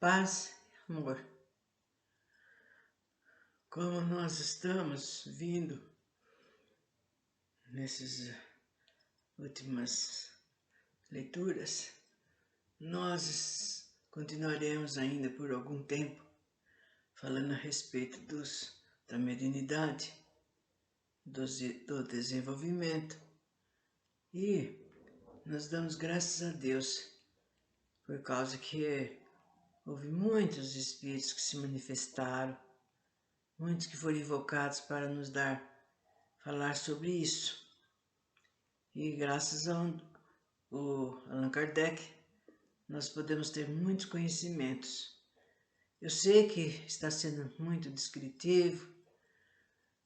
Paz, amor. Como nós estamos vindo nessas últimas leituras, nós continuaremos ainda por algum tempo falando a respeito da mediunidade, do desenvolvimento. E nós damos graças a Deus por causa que houve muitos espíritos que se manifestaram, muitos que foram invocados para nos falar sobre isso. E graças ao Allan Kardec, nós podemos ter muitos conhecimentos. Eu sei que está sendo muito descritivo,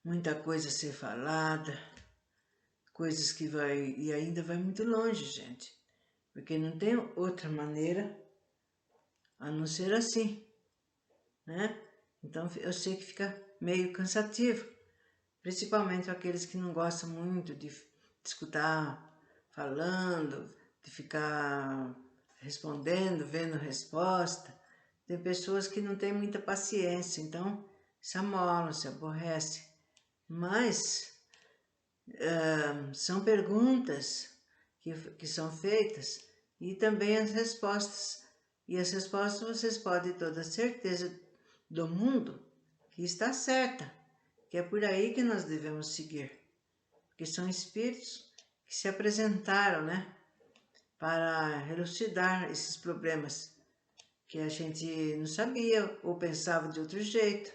muita coisa a ser falada, coisas que e ainda vai muito longe, gente, porque não tem outra maneira a não ser assim, né? Então eu sei que fica meio cansativo, principalmente aqueles que não gostam muito de escutar falando, de ficar respondendo, vendo resposta. Tem pessoas que não têm muita paciência, então se amolam, se aborrecem. Mas são perguntas que são feitas e também as respostas. E as respostas vocês podem ter toda a certeza do mundo que está certa, que é por aí que nós devemos seguir. Porque são espíritos que se apresentaram, né, para elucidar esses problemas que a gente não sabia ou pensava de outro jeito.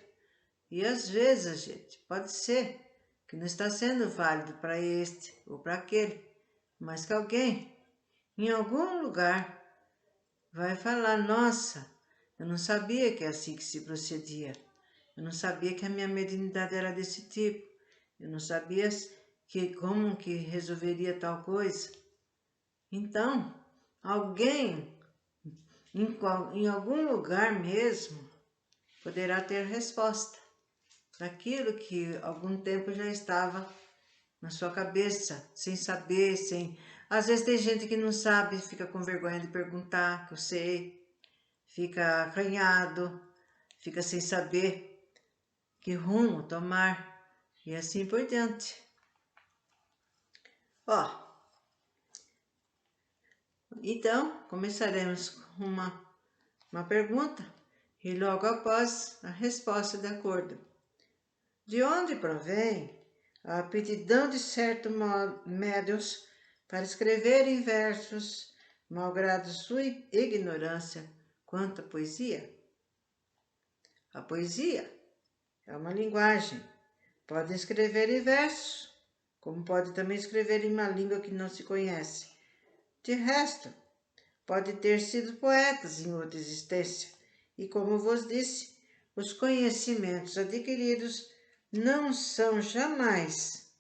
E às vezes, a gente, pode ser que não está sendo válido para este ou para aquele, mas que alguém, em algum lugar, vai falar: nossa, eu não sabia que é assim que se procedia, eu não sabia que a minha mediunidade era desse tipo, eu não sabia como que resolveria tal coisa. Então, alguém, em algum lugar mesmo, poderá ter resposta daquilo que algum tempo já estava na sua cabeça, sem saber, sem... Às vezes tem gente que não sabe, fica com vergonha de perguntar, que eu sei, fica acanhado, fica sem saber que rumo tomar e assim por diante. Ó, então começaremos com uma pergunta e logo após a resposta de acordo. De onde provém a aptidão de certos médiuns para escrever em versos, malgrado sua ignorância quanto à poesia? A poesia é uma linguagem. Pode escrever em versos, como pode também escrever em uma língua que não se conhece. De resto, pode ter sido poetas em outra existência. E como vos disse, os conhecimentos adquiridos não são jamais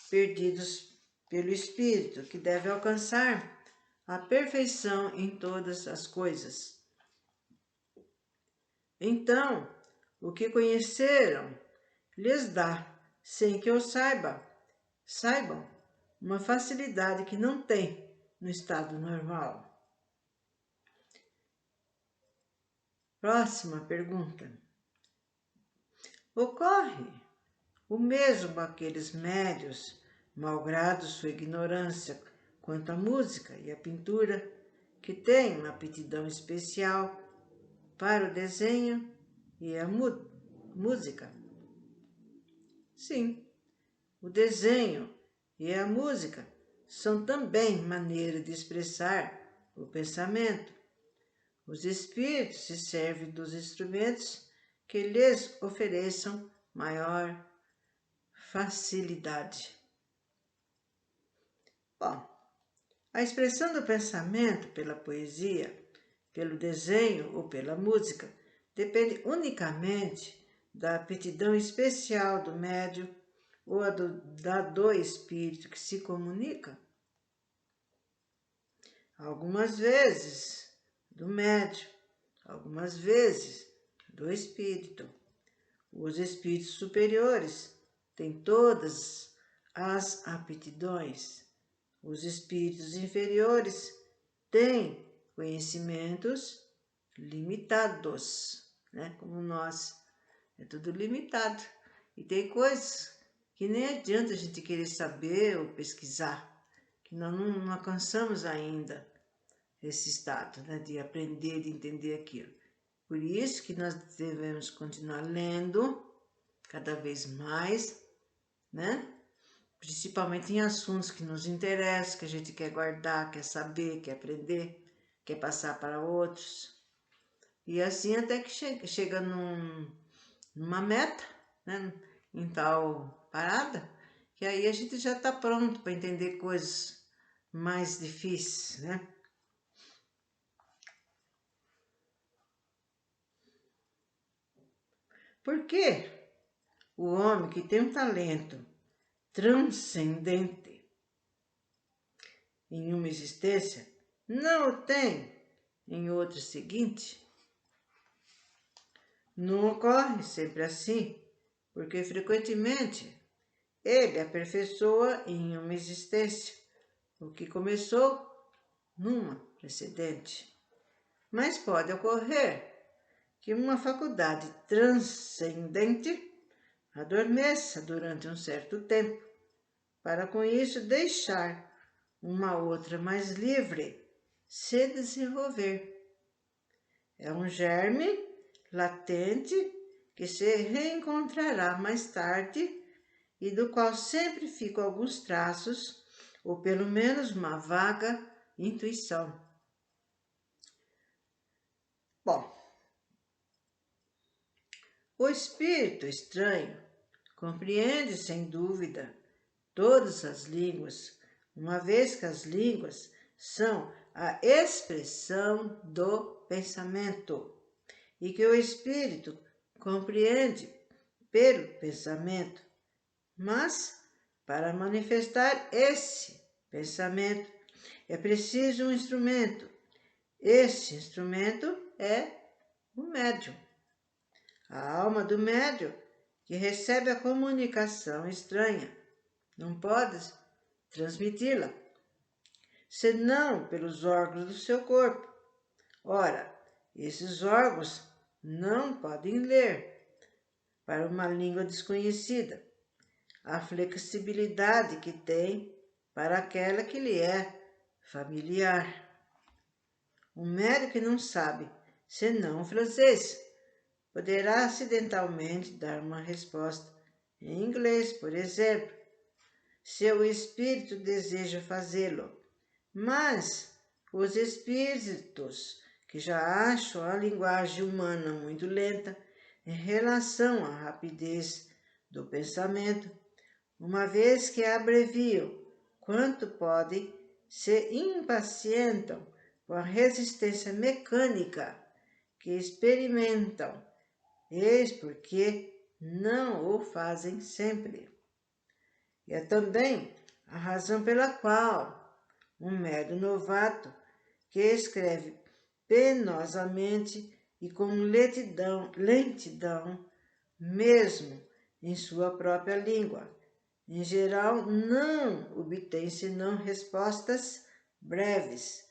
perdidos pelo espírito, que deve alcançar a perfeição em todas as coisas. Então, o que conheceram lhes dá, sem que o saibam, uma facilidade que não tem no estado normal. Próxima pergunta. Ocorre o mesmo àqueles médios, malgrado sua ignorância quanto à música e à pintura, que têm uma aptidão especial para o desenho e a música? Sim, o desenho e a música são também maneira de expressar o pensamento. Os espíritos se servem dos instrumentos que lhes ofereçam maior facilidade. Bom, a expressão do pensamento pela poesia, pelo desenho ou pela música depende unicamente da aptidão especial do médium ou do espírito que se comunica. Algumas vezes do médium, algumas vezes do espírito. Os espíritos superiores têm todas as aptidões. Os espíritos inferiores têm conhecimentos limitados, né? Como nós, é tudo limitado. E tem coisas que nem adianta a gente querer saber ou pesquisar, que nós não alcançamos ainda esse estado, né? De aprender, de entender aquilo. Por isso que nós devemos continuar lendo cada vez mais, né? Principalmente em assuntos que nos interessam, que a gente quer guardar, quer saber, quer aprender, quer passar para outros. E assim até que chega numa meta, né? Em tal parada, que aí a gente já está pronto para entender coisas mais difíceis, né? Porque o homem que tem um talento transcendente em uma existência não o tem em outra seguinte? Não ocorre sempre assim, porque frequentemente ele aperfeiçoa em uma existência o que começou numa precedente. Mas pode ocorrer que uma faculdade transcendente adormeça durante um certo tempo, para com isso deixar uma outra mais livre se desenvolver. É um germe latente que se reencontrará mais tarde e do qual sempre ficam alguns traços, ou pelo menos uma vaga intuição. Bom, o espírito estranho compreende sem dúvida todas as línguas, uma vez que as línguas são a expressão do pensamento e que o espírito compreende pelo pensamento. Mas, para manifestar esse pensamento, é preciso um instrumento. Este instrumento é o médium. A alma do médium que recebe a comunicação estranha não pode transmiti-la, senão pelos órgãos do seu corpo. Ora, esses órgãos não podem ler para uma língua desconhecida a flexibilidade que tem para aquela que lhe é familiar. Um médico que não sabe senão francês poderá acidentalmente dar uma resposta em inglês, por exemplo, se o espírito deseja fazê-lo. Mas os espíritos que já acham a linguagem humana muito lenta em relação à rapidez do pensamento, uma vez que a abreviam quanto podem, se impacientam com a resistência mecânica que experimentam, eis porque não o fazem sempre. E é também a razão pela qual um médium novato que escreve penosamente e com lentidão mesmo em sua própria língua, em geral não obtém senão respostas breves,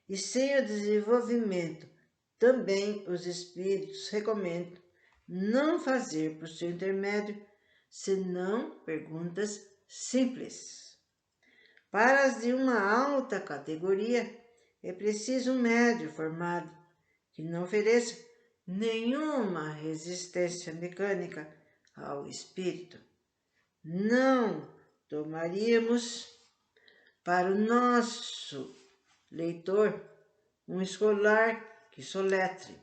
e sem o desenvolvimento também os espíritos recomendam não fazer por seu intermédio senão perguntas simples. Para as de uma alta categoria, é preciso um médium formado que não ofereça nenhuma resistência mecânica ao espírito. Não tomaríamos para o nosso leitor um escolar que soletre.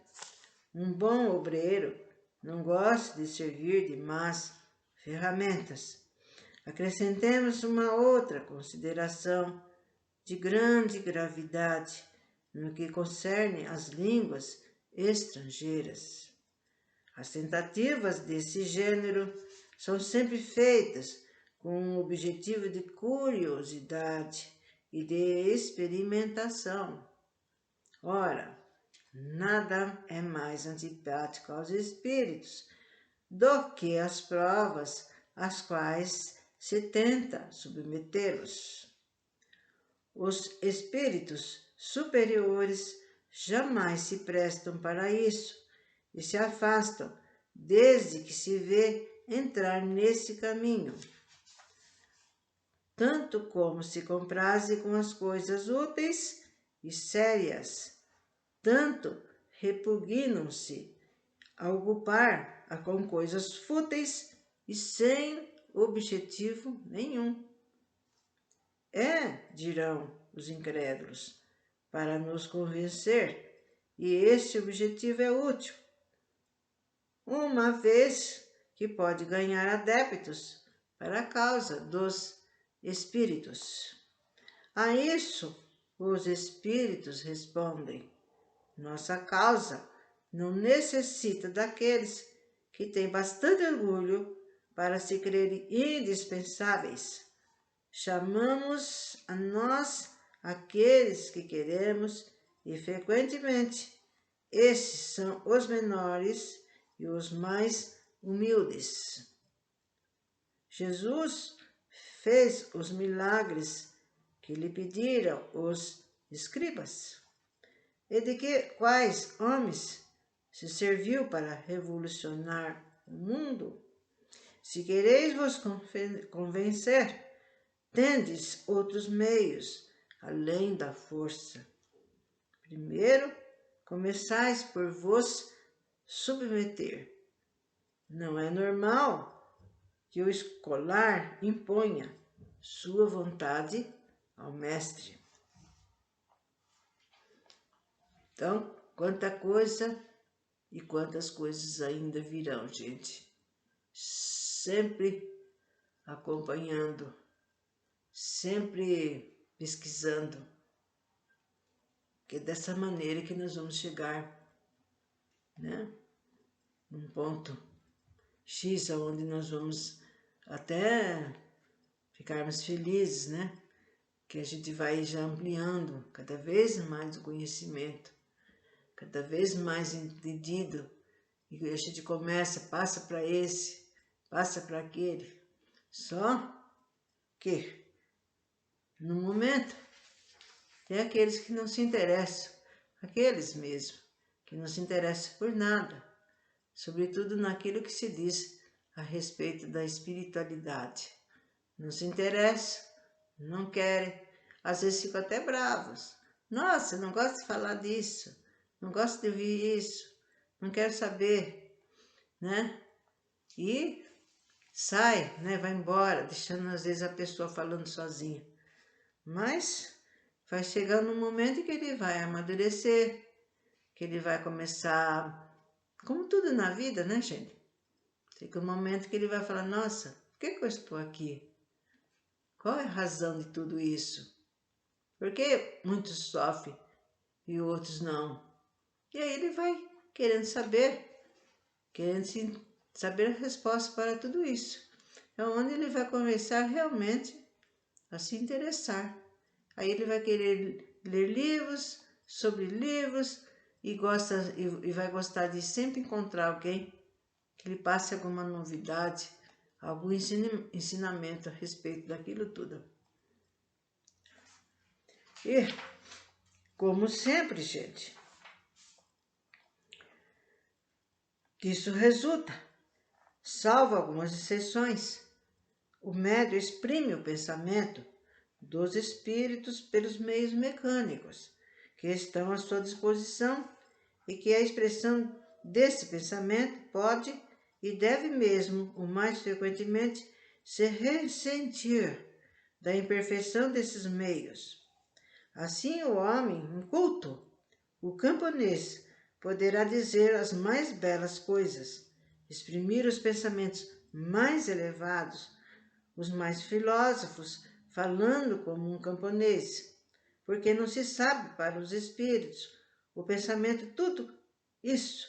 Um bom obreiro não gosta de servir de más ferramentas. Acrescentemos uma outra consideração de grande gravidade no que concerne às línguas estrangeiras. As tentativas desse gênero são sempre feitas com um objetivo de curiosidade e de experimentação. Ora, nada é mais antipático aos espíritos do que as provas às quais se tenta submetê-los. Os espíritos superiores jamais se prestam para isso e se afastam desde que se vê entrar nesse caminho. Tanto como se compraze com as coisas úteis e sérias, tanto repugnam-se a ocupar com coisas fúteis e sem objetivo nenhum. Dirão os incrédulos, para nos convencer, e este objetivo é útil, uma vez que pode ganhar adeptos para a causa dos espíritos. A isso, os espíritos respondem: nossa causa não necessita daqueles que têm bastante orgulho para se crerem indispensáveis. Chamamos a nós aqueles que queremos e, frequentemente, esses são os menores e os mais humildes. Jesus fez os milagres que lhe pediram os escribas. E de quais homens se serviu para revolucionar o mundo? Se quereis vos convencer, tendes outros meios, além da força. Primeiro, começais por vos submeter. Não é normal que o escolar imponha sua vontade ao mestre. Então, quanta coisa e quantas coisas ainda virão, gente. Sempre acompanhando, sempre pesquisando, que é dessa maneira que nós vamos chegar, né, num ponto X, onde nós vamos até ficarmos felizes, né, que a gente vai já ampliando cada vez mais o conhecimento, cada vez mais entendido, e a gente passa para esse, passa para aquele. Só que, no momento, tem aqueles que não se interessam, aqueles mesmo, que não se interessam por nada, sobretudo naquilo que se diz a respeito da espiritualidade. Não se interessam, não querem, às vezes ficam até bravos. Nossa, não gosto de falar disso, não gosto de ouvir isso, não quero saber, né? E sai, né? Vai embora, deixando às vezes a pessoa falando sozinha. Mas vai chegando um momento em que ele vai amadurecer, que ele vai começar, como tudo na vida, né, gente? Chega um momento que ele vai falar: nossa, por que eu estou aqui? Qual é a razão de tudo isso? Por que muitos sofrem e outros não? E aí ele vai querendo saber a resposta para tudo isso. É onde ele vai começar realmente a se interessar. Aí ele vai querer ler livros sobre livros e vai gostar de sempre encontrar alguém que lhe passe alguma novidade, algum ensinamento a respeito daquilo tudo. E, como sempre, gente, disso resulta, salvo algumas exceções, o médium exprime o pensamento dos espíritos pelos meios mecânicos que estão à sua disposição e que a expressão desse pensamento pode e deve mesmo, o mais frequentemente, se ressentir da imperfeição desses meios. Assim, o homem inculto, o camponês, poderá dizer as mais belas coisas, exprimir os pensamentos mais elevados, os mais filósofos, falando como um camponês, porque não se sabe para os espíritos, o pensamento, tudo isso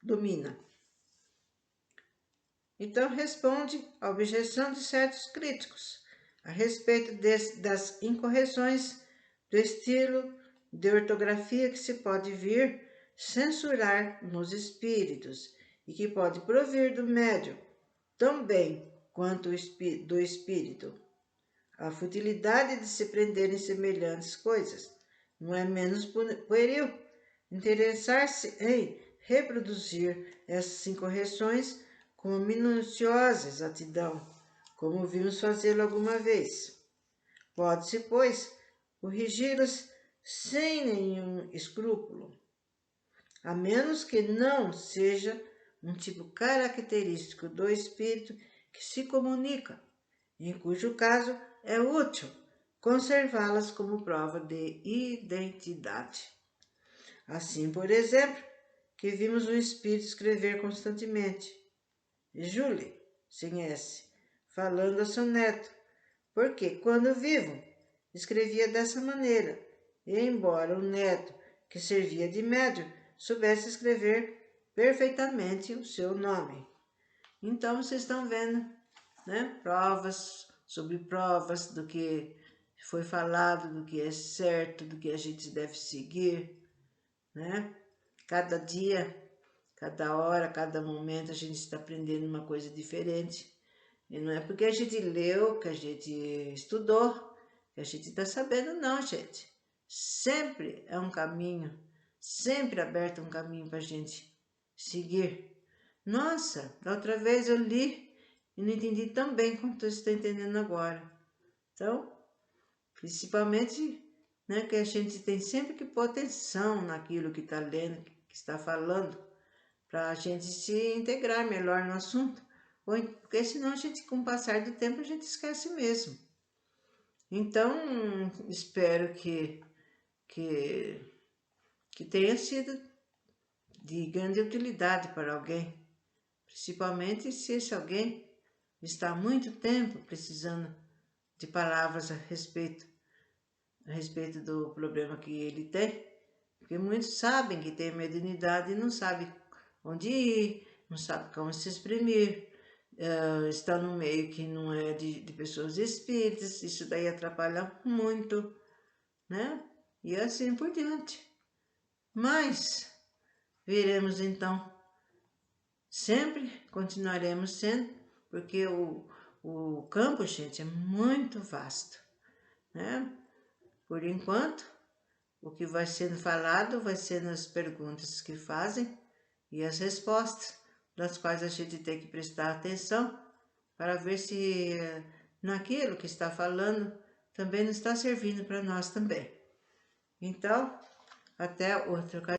domina. Então responde à objeção de certos críticos a respeito das incorreções do estilo de ortografia que se pode vir censurar nos espíritos e que pode provir do médium tão bem quanto do espírito. A futilidade de se prender em semelhantes coisas, não é menos pueril interessar-se em reproduzir essas incorreções com minuciosa exatidão, como vimos fazê-lo alguma vez. Pode-se, pois, corrigi-las sem nenhum escrúpulo, a menos que não seja um tipo característico do espírito que se comunica, em cujo caso é útil conservá-las como prova de identidade. Assim, por exemplo, que vimos um espírito escrever constantemente, Julie, sem S, falando a seu neto, porque, quando vivo, escrevia dessa maneira, e embora o neto, que servia de médium, soubesse escrever perfeitamente o seu nome. Então, vocês estão vendo, né? Provas sobre provas do que foi falado, do que é certo, do que a gente deve seguir, né? Cada dia, cada hora, cada momento a gente está aprendendo uma coisa diferente. E não é porque a gente leu, que a gente estudou, que a gente está sabendo, não, gente. Sempre é um caminho, sempre aberto um caminho para a gente seguir. Nossa, da outra vez eu li e não entendi tão bem como tu está entendendo agora. Então, principalmente, né, que a gente tem sempre que pôr atenção naquilo que está lendo, que está falando, para a gente se integrar melhor no assunto, porque senão a gente, com o passar do tempo, a gente esquece mesmo. Então, espero que tenha sido de grande utilidade para alguém, principalmente se esse alguém está há muito tempo precisando de palavras a respeito do problema que ele tem, porque muitos sabem que tem mediunidade e não sabem onde ir, não sabem como se exprimir, está no meio que não é de pessoas espíritas, isso daí atrapalha muito, né? E assim por diante. Mas veremos então, sempre continuaremos sendo, porque o campo, gente, é muito vasto, né? Por enquanto, o que vai sendo falado vai sendo as perguntas que fazem e as respostas, das quais a gente tem que prestar atenção para ver se naquilo que está falando também não está servindo para nós também. Então, até outra ocasião.